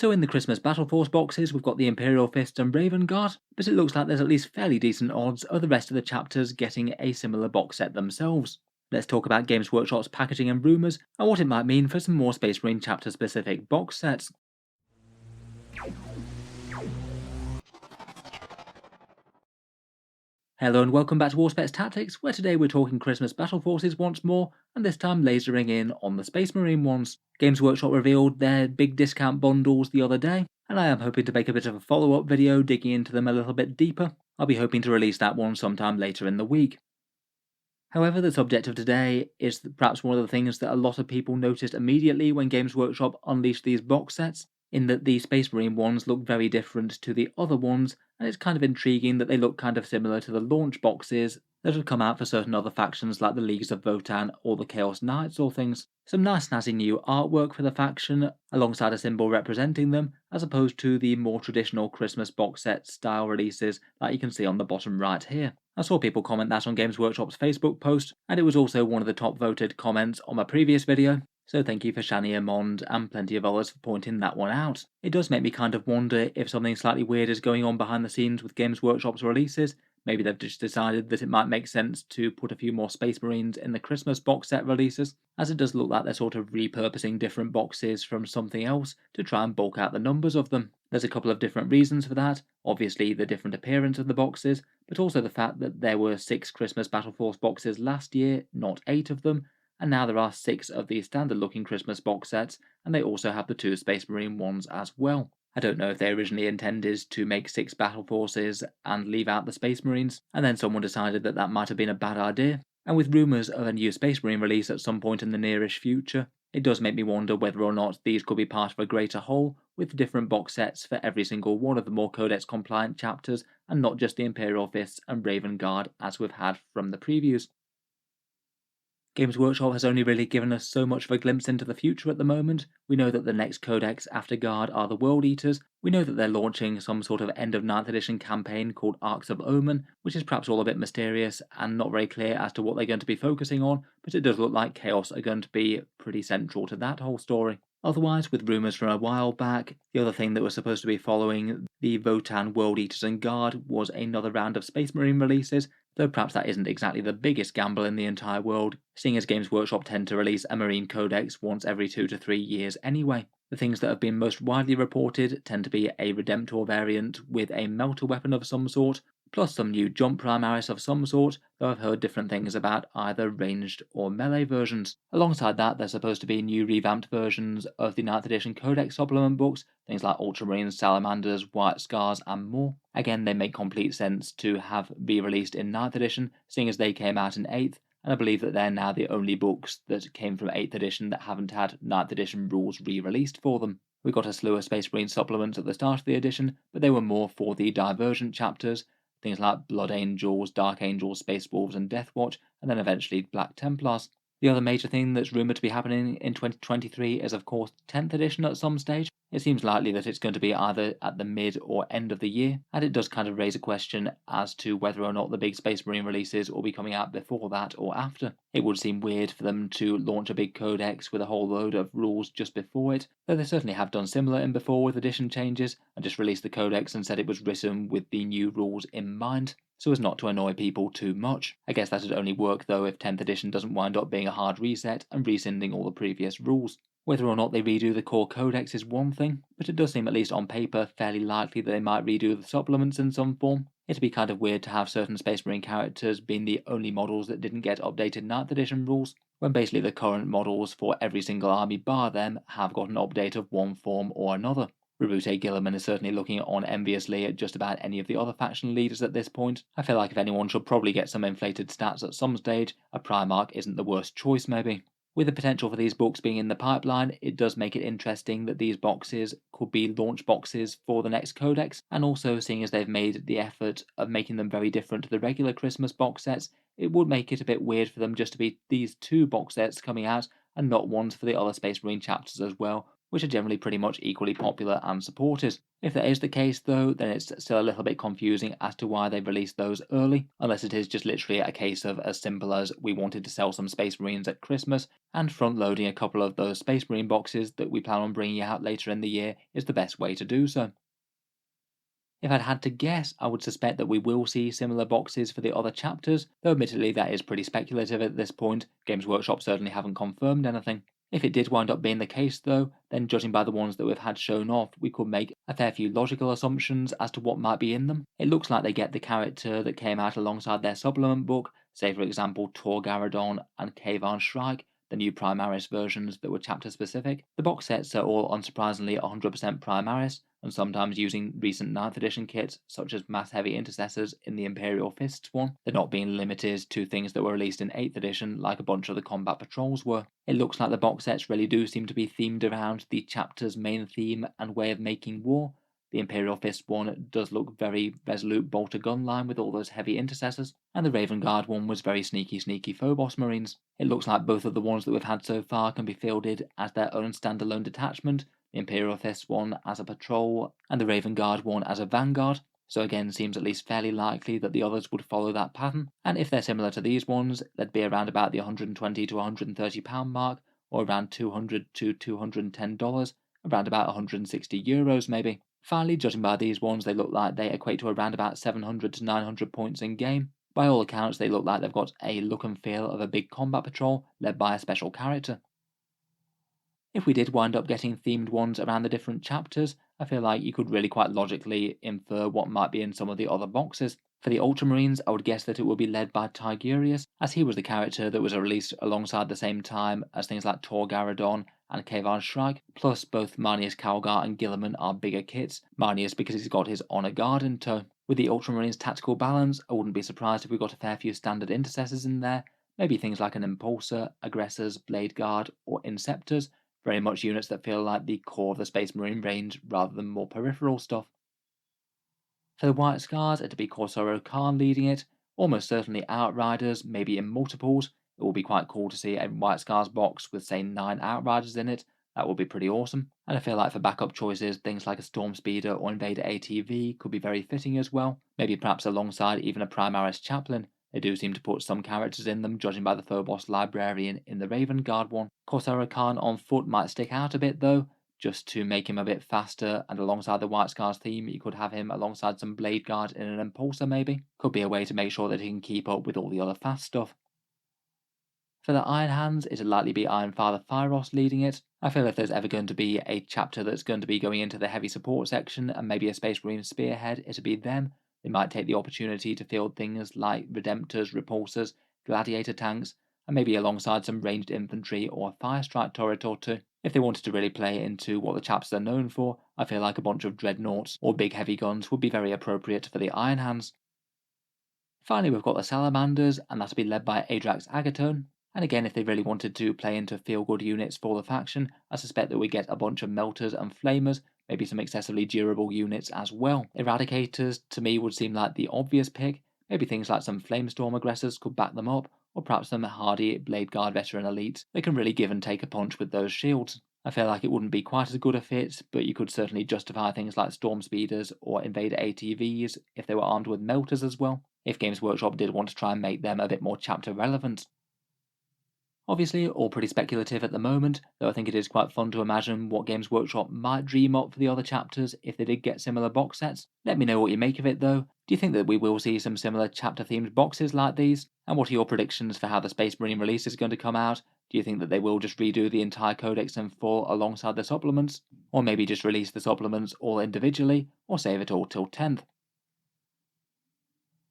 So in the Christmas Battleforce boxes, we've got the Imperial Fist and Raven Guard, but it looks like there's at least fairly decent odds of the rest of the chapters getting a similar box set themselves. Let's talk about Games Workshop's packaging and rumours, and what it might mean for some more Space Marine chapter specific box sets. Hello and welcome back to Warspecs Tactics, where today we're talking Christmas Battle Forces once more, and this time lasering in on the Space Marine ones. Games Workshop revealed their big discount bundles the other day, and I am hoping to make a bit of a follow-up video digging into them a little bit deeper. I'll be hoping to release that one sometime later in the week. However, the subject of today is perhaps one of the things that a lot of people noticed immediately when Games Workshop unleashed these box sets, in that the Space Marine ones look very different to the other ones, and it's kind of intriguing that they look kind of similar to the launch boxes that had come out for certain other factions like the Leagues of Votann or the Chaos Knights or things. Some nice snazzy new artwork for the faction, alongside a symbol representing them, as opposed to the more traditional Christmas box set style releases like you can see on the bottom right here. I saw people comment that on Games Workshop's Facebook post, and it was also one of the top voted comments on my previous video, so thank you for Shania Mond and plenty of others for pointing that one out. It does make me kind of wonder if something slightly weird is going on behind the scenes with Games Workshop's releases. Maybe they've just decided that it might make sense to put a few more Space Marines in the Christmas box set releases, as it does look like they're sort of repurposing different boxes from something else to try and bulk out the numbers of them. There's a couple of different reasons for that, obviously the different appearance of the boxes, but also the fact that there were 6 Christmas Battleforce boxes last year, not 8 of them, and now there are 6 of the standard looking Christmas box sets, and they also have the 2 Space Marine ones as well. I don't know if they originally intended to make 6 Battle Forces and leave out the Space Marines, and then someone decided that that might have been a bad idea. And with rumours of a new Space Marine release at some point in the nearish future, it does make me wonder whether or not these could be part of a greater whole, with different box sets for every single one of the more Codex compliant chapters, and not just the Imperial Fists and Raven Guard as we've had from the previews. Games Workshop has only really given us so much of a glimpse into the future at the moment. We know that the next Codex after Guard are the World Eaters. We know that they're launching some sort of end of 9th edition campaign called Arcs of Omen, which is perhaps all a bit mysterious and not very clear as to what they're going to be focusing on, but it does look like Chaos are going to be pretty central to that whole story. Otherwise, with rumours from a while back, the other thing that was supposed to be following the Votann World Eaters and Guard was another round of Space Marine releases, though perhaps that isn't exactly the biggest gamble in the entire world, seeing as Games Workshop tend to release a Marine Codex once every 2 to 3 years anyway. The things that have been most widely reported tend to be a Redemptor variant with a melter weapon of some sort, plus some new jump primaris of some sort, though I've heard different things about either ranged or melee versions. Alongside that, there's supposed to be new revamped versions of the 9th edition Codex supplement books, things like Ultramarines, Salamanders, White Scars, and more. Again, they make complete sense to have re-released in 9th edition, seeing as they came out in 8th, and I believe that they're now the only books that came from 8th edition that haven't had 9th edition rules re-released for them. We got a slew of Space Marine supplements at the start of the edition, but they were more for the Divergent chapters, things like Blood Angels, Dark Angels, Space Wolves, and Deathwatch, and then eventually Black Templars. The other major thing that's rumoured to be happening in 2023 is of course 10th edition at some stage. It seems likely that it's going to be either at the mid or end of the year, and it does kind of raise a question as to whether or not the big Space Marine releases will be coming out before that or after. It would seem weird for them to launch a big codex with a whole load of rules just before it, though they certainly have done similar in before with edition changes, and just released the codex and said it was written with the new rules in mind, so as not to annoy people too much. I guess that would only work though if 10th edition doesn't wind up being a hard reset and rescinding all the previous rules. Whether or not they redo the core codex is one thing, but it does seem, at least on paper, fairly likely that they might redo the supplements in some form. It'd be kind of weird to have certain Space Marine characters being the only models that didn't get updated 9th edition rules, when basically the current models for every single army bar them have got an update of one form or another. Rabute Gilliman is certainly looking on enviously at just about any of the other faction leaders at this point. I feel like if anyone should probably get some inflated stats at some stage, a Primarch isn't the worst choice maybe. With the potential for these books being in the pipeline, it does make it interesting that these boxes could be launch boxes for the next codex, and also seeing as they've made the effort of making them very different to the regular Christmas box sets, it would make it a bit weird for them just to be these 2 box sets coming out and not ones for the other Space Marine chapters as well, which are generally pretty much equally popular and supported. If that is the case though, then it's still a little bit confusing as to why they've released those early, unless it is just literally a case of as simple as we wanted to sell some Space Marines at Christmas, and front loading a couple of those Space Marine boxes that we plan on bringing out later in the year is the best way to do so. If I'd had to guess, I would suspect that we will see similar boxes for the other chapters, though admittedly that is pretty speculative at this point. Games Workshop certainly haven't confirmed anything. If it did wind up being the case though, then judging by the ones that we've had shown off, we could make a fair few logical assumptions as to what might be in them. It looks like they get the character that came out alongside their supplement book, say for example Tor Garadon and Kavan Shrike, the new Primaris versions that were chapter specific. The box sets are all unsurprisingly 100% Primaris, and sometimes using recent 9th edition kits such as Mass Heavy Intercessors in the Imperial Fists one. They're not being limited to things that were released in 8th edition like a bunch of the Combat Patrols were. It looks like the box sets really do seem to be themed around the chapter's main theme and way of making war. The Imperial Fist one does look very resolute bolter gun line with all those heavy intercessors, and the Raven Guard one was very sneaky Phobos Marines. It looks like both of the ones that we've had so far can be fielded as their own standalone detachment, the Imperial Fist one as a patrol, and the Raven Guard one as a vanguard. So again, seems at least fairly likely that the others would follow that pattern, and if they're similar to these ones, they'd be around about the £120 to £130 mark, or around $200 to $210, around about €160 maybe. Finally, judging by these ones, they look like they equate to around about 700 to 900 points in game. By all accounts, they look like they've got a look and feel of a big combat patrol led by a special character. If we did wind up getting themed ones around the different chapters, I feel like you could really quite logically infer what might be in some of the other boxes. For the Ultramarines, I would guess that it would be led by Tigurius, as he was the character that was released alongside the same time as things like Tor Garadon and Kavan Shrike, plus both Marnius Calgar and Gilliman are bigger kits, Marnius because he's got his Honor Guard in tow. With the Ultramarines' tactical balance, I wouldn't be surprised if we got a fair few standard intercessors in there, maybe things like an Impulsor, Aggressors, Blade Guard, or Inceptors, very much units that feel like the core of the Space Marine range rather than more peripheral stuff. For the White Scars, it'd be Corsaro Khan leading it, almost certainly Outriders, maybe in multiples. It would be quite cool to see a White Scars box with say 9 Outriders in it. That would be pretty awesome. And I feel like for backup choices, things like a Storm Speeder or Invader ATV could be very fitting as well. Maybe perhaps alongside even a Primaris Chaplain. They do seem to put some characters in them, judging by the Phobos Librarian in the Raven Guard one. Corsaro Khan on foot might stick out a bit though, just to make him a bit faster, and alongside the White Scars theme, you could have him alongside some Blade Guard in an Impulsor maybe. Could be a way to make sure that he can keep up with all the other fast stuff. For the Iron Hands, it'd likely be Iron Father Fyros leading it. I feel if there's ever going to be a chapter that's going to be going into the heavy support section and maybe a Space Marine Spearhead, it'd be them. They might take the opportunity to field things like Redemptors, Repulsors, Gladiator tanks, and maybe alongside some ranged infantry or a fire strike turret or two. If they wanted to really play into what the chapters are known for, I feel like a bunch of dreadnoughts or big heavy guns would be very appropriate for the Iron Hands. Finally, we've got the Salamanders, and that'll be led by Adrax Agatone. And again, if they really wanted to play into feel-good units for the faction, I suspect that we get a bunch of Melters and Flamers, maybe some excessively durable units as well. Eradicators, to me, would seem like the obvious pick. Maybe things like some Flamestorm Aggressors could back them up, or perhaps some hardy Blade Guard veteran elites that can really give and take a punch with those shields. I feel like it wouldn't be quite as good a fit, but you could certainly justify things like Storm Speeders or Invader ATVs if they were armed with Melters as well, if Games Workshop did want to try and make them a bit more chapter relevant. Obviously, all pretty speculative at the moment, though I think it is quite fun to imagine what Games Workshop might dream up for the other chapters if they did get similar box sets. Let me know what you make of it though. Do you think that we will see some similar chapter-themed boxes like these? And what are your predictions for how the Space Marine release is going to come out? Do you think that they will just redo the entire Codex in full alongside the supplements? Or maybe just release the supplements all individually, or save it all till 10th?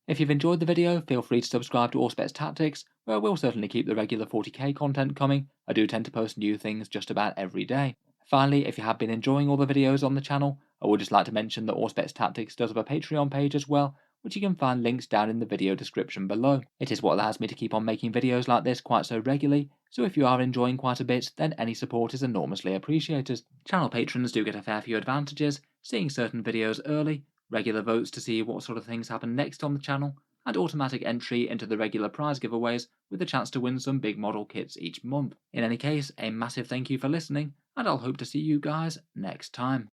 If you've enjoyed the video, feel free to subscribe to Auspex Tactics, where I will certainly keep the regular 40k content coming. I do tend to post new things just about every day. Finally, if you have been enjoying all the videos on the channel, I would just like to mention that Auspex Tactics does have a Patreon page as well, which you can find links down in the video description below. It is what allows me to keep on making videos like this quite so regularly, so if you are enjoying quite a bit, then any support is enormously appreciated. Channel patrons do get a fair few advantages, seeing certain videos early, regular votes to see what sort of things happen next on the channel, and automatic entry into the regular prize giveaways with a chance to win some big model kits each month. In any case, a massive thank you for listening, and I'll hope to see you guys next time.